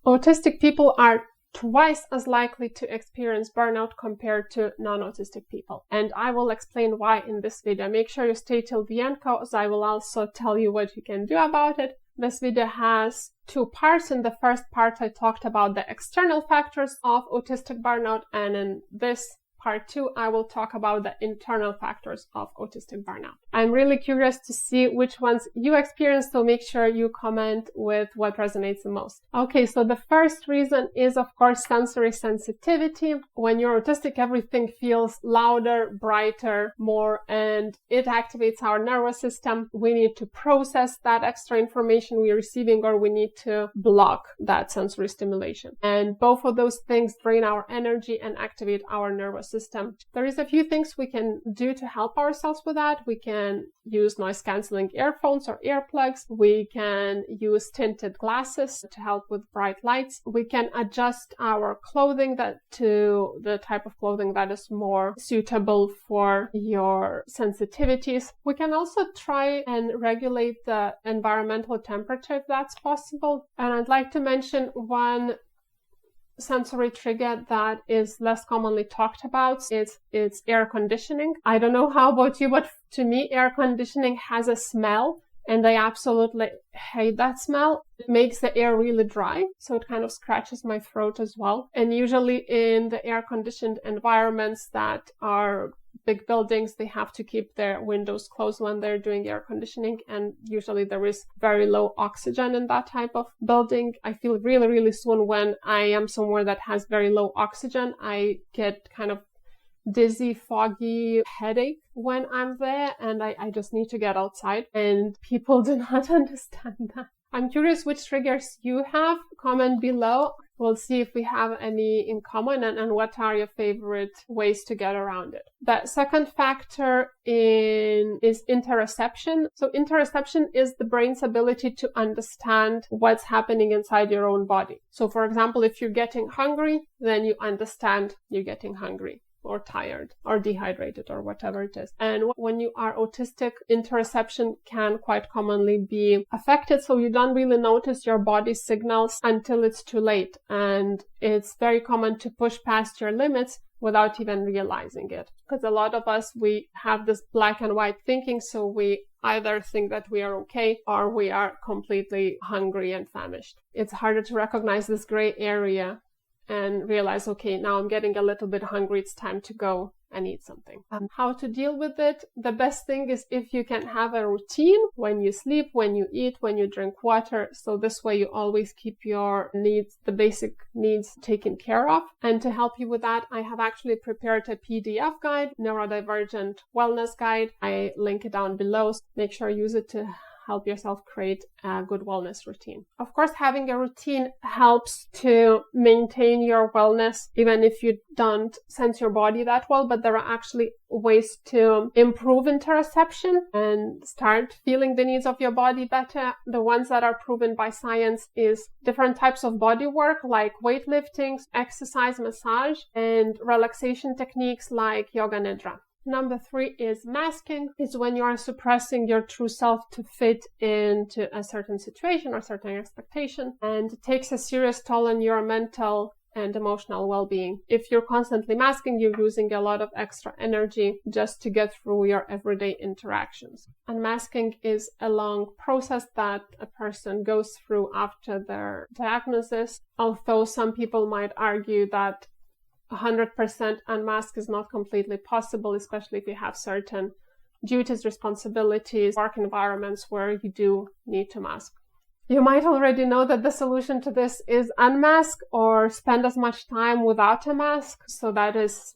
Autistic people are twice as likely to experience burnout compared to non-autistic people. And I will explain why in this video. Make sure you stay till the end, because I will also tell you what you can do about it. This video has two parts. In the first part, I talked about the external factors of autistic burnout, and in this Part 2, I will talk about the internal factors of autistic burnout. I'm really curious to see which ones you experience, so make sure you comment with what resonates the most. Okay, so the first reason is, of course, sensory sensitivity. When you're autistic, everything feels louder, brighter, more, and it activates our nervous system. We need to process that extra information we're receiving, or we need to block that sensory stimulation. And both of those things drain our energy and activate our nervous system. There is a few things we can do to help ourselves with that. We can use noise cancelling earphones or earplugs. We can use tinted glasses to help with bright lights. We can adjust our clothing to the type of clothing that is more suitable for your sensitivities. We can also try and regulate the environmental temperature if that's possible. And I'd like to mention one sensory trigger that is less commonly talked about. It's air conditioning. I don't know how about you, but to me, air conditioning has a smell, and I absolutely hate that smell. It makes the air really dry, so it kind of scratches my throat as well. And usually in the air-conditioned environments that are big buildings, they have to keep their windows closed when they're doing air conditioning, and usually there is very low oxygen in that type of building. I feel really, really soon when I am somewhere that has very low oxygen. I get kind of dizzy, foggy headache when I'm there, and I just need to get outside, and people do not understand that. I'm curious which triggers you have. Comment below. We'll see if we have any in common and what are your favorite ways to get around it. The second factor is interoception. So interoception is the brain's ability to understand what's happening inside your own body. So for example, if you're getting hungry, then you understand you're getting hungry, or tired, or dehydrated, or whatever it is. And when you are autistic, interoception can quite commonly be affected, so you don't really notice your body's signals until it's too late. And it's very common to push past your limits without even realizing it. Because a lot of us, we have this black and white thinking, so we either think that we are okay or we are completely hungry and famished. It's harder to recognize this gray area and realize, okay, now I'm getting a little bit hungry, it's time to go and eat something. How to deal with it? The best thing is if you can have a routine when you sleep, when you eat, when you drink water. So this way you always keep your needs, the basic needs, taken care of. And to help you with that, I have actually prepared a PDF guide, Neurodivergent Wellness Guide. I link it down below. So make sure you use it to help yourself create a good wellness routine. Of course, having a routine helps to maintain your wellness, even if you don't sense your body that well, but there are actually ways to improve interoception and start feeling the needs of your body better. The ones that are proven by science is different types of body work like weightlifting, exercise, massage, and relaxation techniques like yoga nidra. Number 3 is masking. It's when you are suppressing your true self to fit into a certain situation or certain expectation, and it takes a serious toll on your mental and emotional well-being. If you're constantly masking, you're using a lot of extra energy just to get through your everyday interactions. Unmasking is a long process that a person goes through after their diagnosis, although some people might argue that 100% unmask is not completely possible, especially if you have certain duties, responsibilities, work environments where you do need to mask. You might already know that the solution to this is unmask or spend as much time without a mask. So that is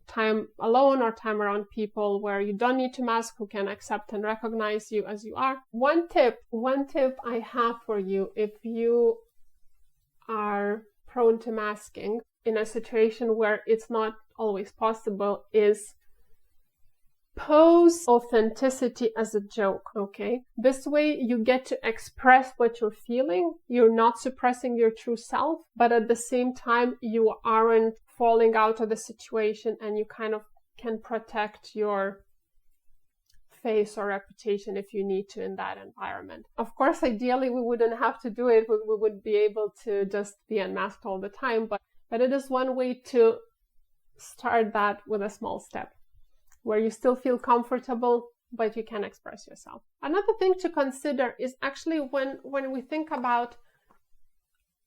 time alone or time around people where you don't need to mask, who can accept and recognize you as you are. One tip I have for you if you are prone to masking in a situation where it's not always possible is pose authenticity as a joke, okay? This way you get to express what you're feeling. You're not suppressing your true self, but at the same time you aren't falling out of the situation, and you kind of can protect your face or reputation if you need to in that environment. Of course, ideally, we wouldn't have to do it. We would be able to just be unmasked all the time, but it is one way to start that with a small step where you still feel comfortable, but you can express yourself. Another thing to consider is actually when we think about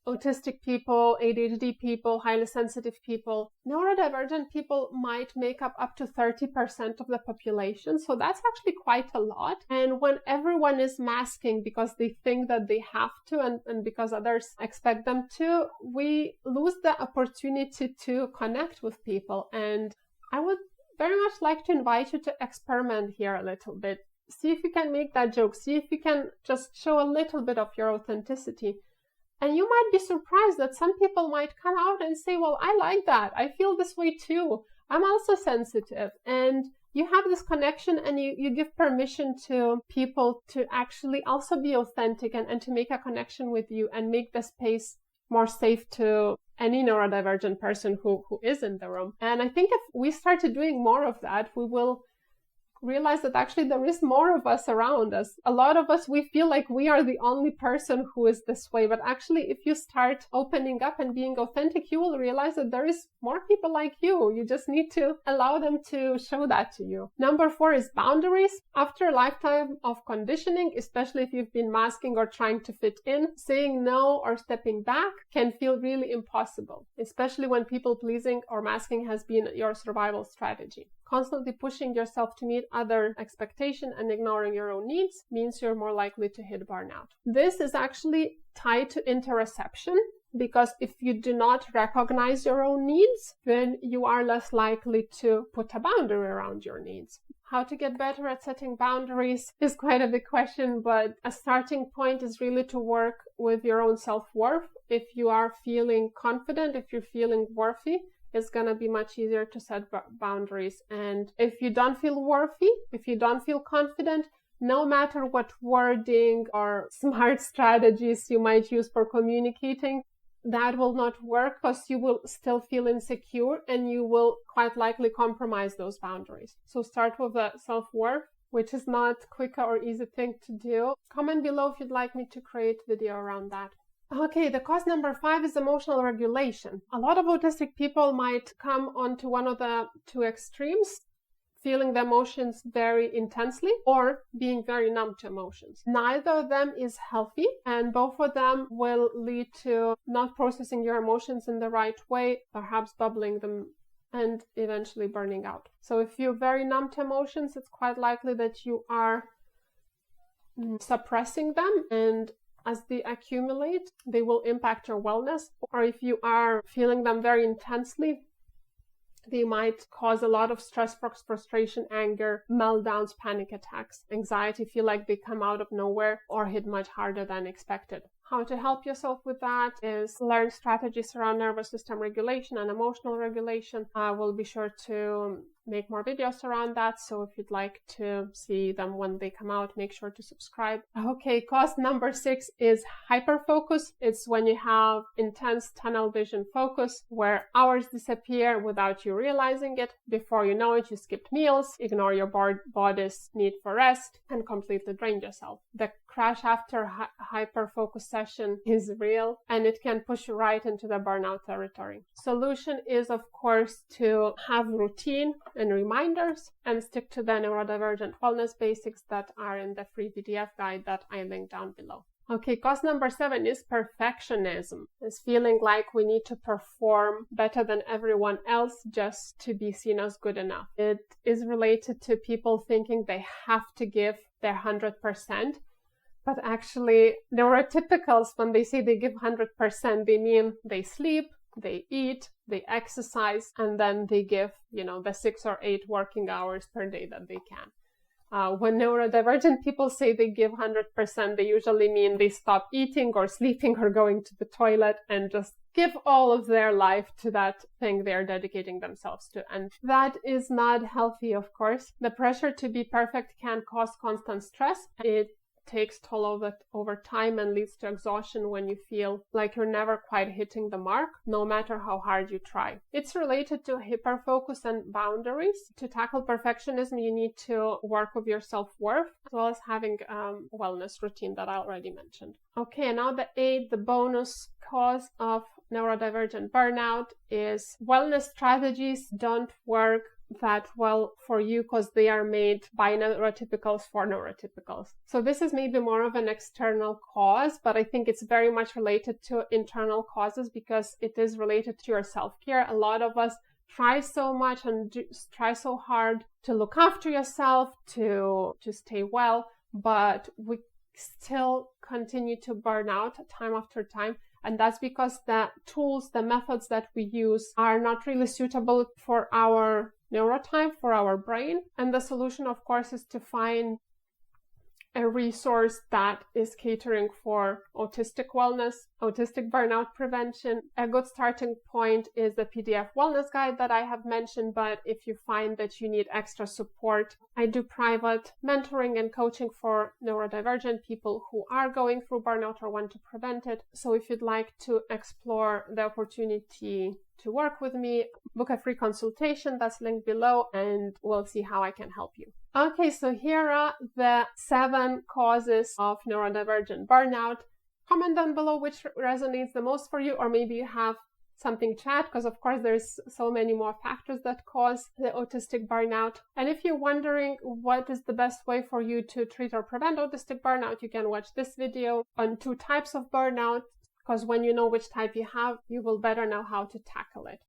autistic people, ADHD people, highly sensitive people, neurodivergent people might make up to 30% of the population. So that's actually quite a lot. And when everyone is masking because they think that they have to and because others expect them to, we lose the opportunity to connect with people. And I would very much like to invite you to experiment here a little bit. See if you can make that joke. See if you can just show a little bit of your authenticity. And you might be surprised that some people might come out and say, well, I like that. I feel this way too. I'm also sensitive. And you have this connection and you give permission to people to actually also be authentic and to make a connection with you and make the space more safe to any neurodivergent person who is in the room. And I think if we started doing more of that, we will realize that actually there is more of us around us. A lot of us, we feel like we are the only person who is this way. But actually, if you start opening up and being authentic, you will realize that there is more people like you. You just need to allow them to show that to you. Number 4 is boundaries. After a lifetime of conditioning, especially if you've been masking or trying to fit in, saying no or stepping back can feel really impossible, especially when people pleasing or masking has been your survival strategy. Constantly pushing yourself to meet other expectations and ignoring your own needs means you're more likely to hit burnout. This is actually tied to interoception, because if you do not recognize your own needs, then you are less likely to put a boundary around your needs. How to get better at setting boundaries is quite a big question, but a starting point is really to work with your own self-worth. If you are feeling confident, if you're feeling worthy, it's going to be much easier to set boundaries. And if you don't feel worthy, if you don't feel confident, no matter what wording or smart strategies you might use for communicating, that will not work, because you will still feel insecure and you will quite likely compromise those boundaries. So start with the self-worth, which is not quick or easy thing to do. Comment below if you'd like me to create a video around that. Okay, the cause number 5 is emotional regulation. A lot of autistic people might come onto one of the two extremes, feeling the emotions very intensely or being very numb to emotions. Neither of them is healthy, and both of them will lead to not processing your emotions in the right way, perhaps bubbling them and eventually burning out. So if you're very numb to emotions, it's quite likely that you are suppressing them, and as they accumulate, they will impact your wellness. Or if you are feeling them very intensely, they might cause a lot of stress, frustration, anger, meltdowns, panic attacks, anxiety, feel like they come out of nowhere or hit much harder than expected. How to help yourself with that is learn strategies around nervous system regulation and emotional regulation. I will be sure to make more videos around that, so if you'd like to see them when they come out, make sure to subscribe. Okay, cause number 6 is hyperfocus. It's when you have intense tunnel vision focus, where hours disappear without you realizing it. Before you know it, you skipped meals, ignore your body's need for rest, and completely drained yourself. The crash after hyperfocus session is real, and it can push you right into the burnout territory. Solution is, of course, to have routine and reminders and stick to the neurodivergent wellness basics that are in the free PDF guide that I link down below. Okay, cause number 7 is perfectionism. It's feeling like we need to perform better than everyone else just to be seen as good enough. It is related to people thinking they have to give their 100%. But actually, neurotypicals, when they say they give 100%, they mean they sleep, they eat, they exercise, and then they give, the 6 or 8 working hours per day that they can. When neurodivergent people say they give 100%, they usually mean they stop eating or sleeping or going to the toilet and just give all of their life to that thing they're dedicating themselves to. And that is not healthy, of course. The pressure to be perfect can cause constant stress. It takes toll over time and leads to exhaustion when you feel like you're never quite hitting the mark, no matter how hard you try. It's related to hyperfocus and boundaries. To tackle perfectionism, you need to work with your self-worth, as well as having a wellness routine that I already mentioned. Okay, now the bonus cause of neurodivergent burnout is wellness strategies don't work that well for you because they are made by neurotypicals for neurotypicals. So this is maybe more of an external cause, but I think it's very much related to internal causes because it is related to your self-care. A lot of us try so much and try so hard to look after yourself, to stay well, but we still continue to burn out time after time. And that's because the tools, the methods that we use are not really suitable for our neurotype, for our brain. And the solution, of course, is to find a resource that is catering for autistic wellness, autistic burnout prevention. A good starting point is the PDF wellness guide that I have mentioned, but if you find that you need extra support, I do private mentoring and coaching for neurodivergent people who are going through burnout or want to prevent it. So if you'd like to explore the opportunity to work with me, book a free consultation that's linked below and we'll see how I can help you. Okay, so here are the 7 causes of neurodivergent burnout. Comment down below which resonates the most for you, or maybe you have something to add, because of course there's so many more factors that cause the autistic burnout. And if you're wondering what is the best way for you to treat or prevent autistic burnout, you can watch this video on 2 types of burnout, because when you know which type you have, you will better know how to tackle it.